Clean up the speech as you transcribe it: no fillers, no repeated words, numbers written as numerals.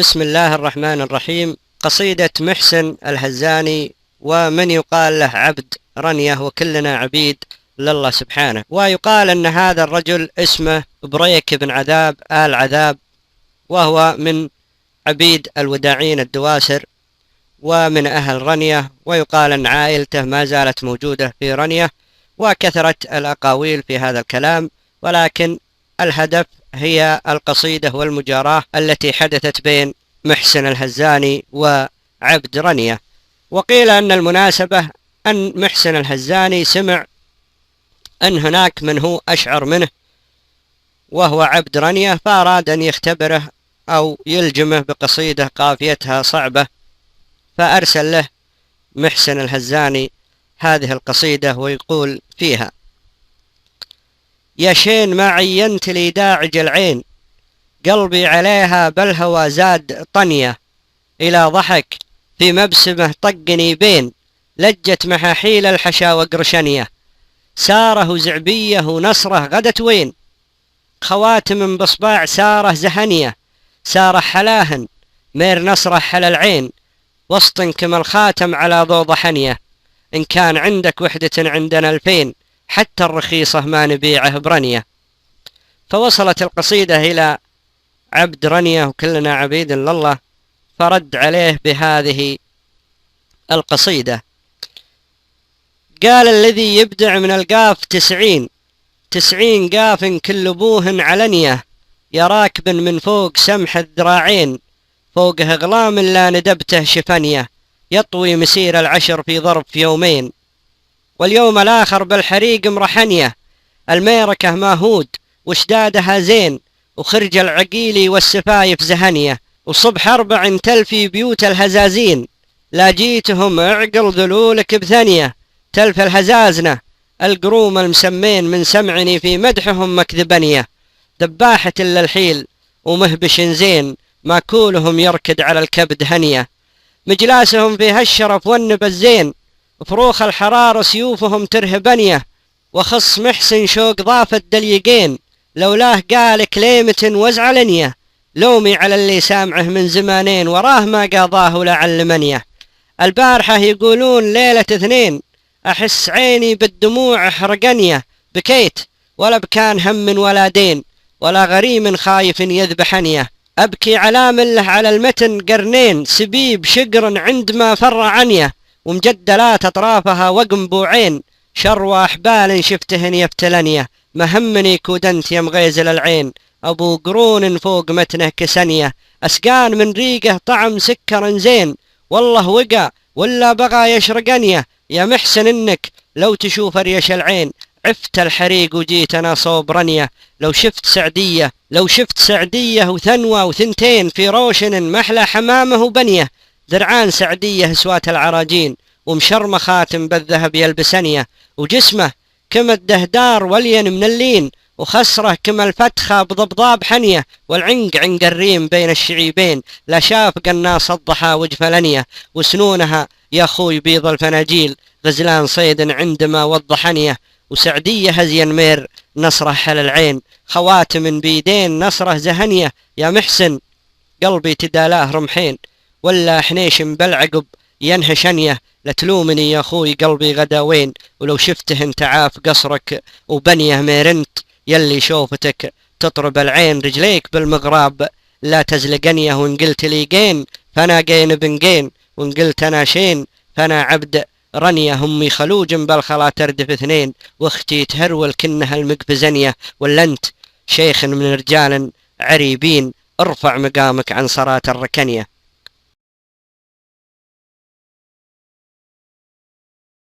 بسم الله الرحمن الرحيم. قصيدة محسن الهزاني. ومن يقال له عبد رنية وكلنا عبيد لله سبحانه. ويقال أن هذا الرجل اسمه بريك بن عذاب آل عذاب، وهو من عبيد الوداعين الدواسر ومن أهل رنية، ويقال أن عائلته ما زالت موجودة في رنية، وكثرت الأقاويل في هذا الكلام، ولكن الهدف هي القصيدة والمجاراة التي حدثت بين محسن الهزاني وعبد رنية. وقيل أن المناسبة أن محسن الهزاني سمع أن هناك من هو أشعر منه وهو عبد رنية، فأراد أن يختبره أو يلجمه بقصيدة قافيتها صعبة، فأرسل له محسن الهزاني هذه القصيدة، ويقول فيها: يا شين ما عينت لي داعج العين، قلبي عليها بالهوى زاد طنية، إلى ضحك في مبسمه طقني بين، لجت محاحيل الحشا وقرشنية، ساره زعبيه ونصره غدت وين، خواتم بصباع ساره زهنية، ساره حلاهن مير نصره حل العين، وسط كما الخاتم على ضوض ضحنية، إن كان عندك وحدة عندنا 2000، حتى الرخيصة ما نبيعه برنية. فوصلت القصيدة إلى عبد رنية وكلنا عبيد لله، فرد عليه بهذه القصيدة. قال: الذي يبدع من القاف 90 قاف كل بوه علنية، يا راكب من فوق سمح الذراعين، فوقه غلام لا ندبته شفنية، يطوي مسير العشر في ظرف يومين، واليوم الآخر بالحريق مرحنية، الميركة ماهود وشدادها زين، وخرج العقيلي والسفايف زهنية، وصبح 4 تلفي بيوت الهزازين، لا جيتهم اعقل ذلولك بثنية، تلف الهزازنة القروم المسمين، من سمعني في مدحهم مكذبنية، دباحة إلا الحيل ومهبش زين، ماكولهم يركد على الكبد هنية، مجلاسهم في هالشرف والنب الزين، فروخ الحرار سيوفهم ترهبنية، وخص محسن شوق ضاف الدليقين، لولاه قال كليمة وزعلنية، لومي على اللي سامعه من زمانين، وراه ما قاضاه ولا علمنيه، البارحة يقولون ليلة 2، أحس عيني بالدموع احرقنيه، بكيت ولا بكان هم ولا دين، ولا غريم خايف يذبحنيه، أبكي على مله على المتن قرنين، سبيب شقر عندما فر عنيه، ومجدلات أطرافها وقنبوعين، شر أحبال شفتهن يفتلنيه، مهمني كودنت يمغيزل العين، أبو قرون فوق متنه كسنية، أسقان من ريقه طعم سكر زين، والله وقع ولا بغى يشرقنيه، يا محسن إنك لو تشوف ريش العين، عفت الحريق وجيت أنا صوب رنية، لو شفت سعدية وثنوة وثنتين، في روشن محلى حمامه وبنية، درعان سعدية سوات العراجين، ومشرمة خاتم بالذهب يلبسنية، وجسمه كما الدهدار ولين من اللين، وخسره كما الفتخة بضبضاب حنية، والعنق عنق الريم بين الشعيبين، لا شاف قناص الضحى وجفلنية، وسنونها يا خوي بيض الفناجيل، غزلان صيد عندما وضحنية، وسعدية هزين مير نصره حل العين، خواتم بيدين نصره زهنية، يا محسن قلبي تدالاه رمحين، ولا حنيش بالعقب ينهشنيه، لتلومني يا خوي قلبي غدا وين، ولو شفته انت عاف قصرك وبنيه، ميرنت يلي شوفتك تطرب العين، رجليك بالمغراب لا تزلقنيه، وان قلت لي قين فانا قين بن قين، وان قلت انا شين فانا عبد رنية، همي خلوج بالخلا تردف 2، واختي تهرول كنها المقفزنية، ولا انت شيخ من رجال عريبين، ارفع مقامك عن صرات الركنية.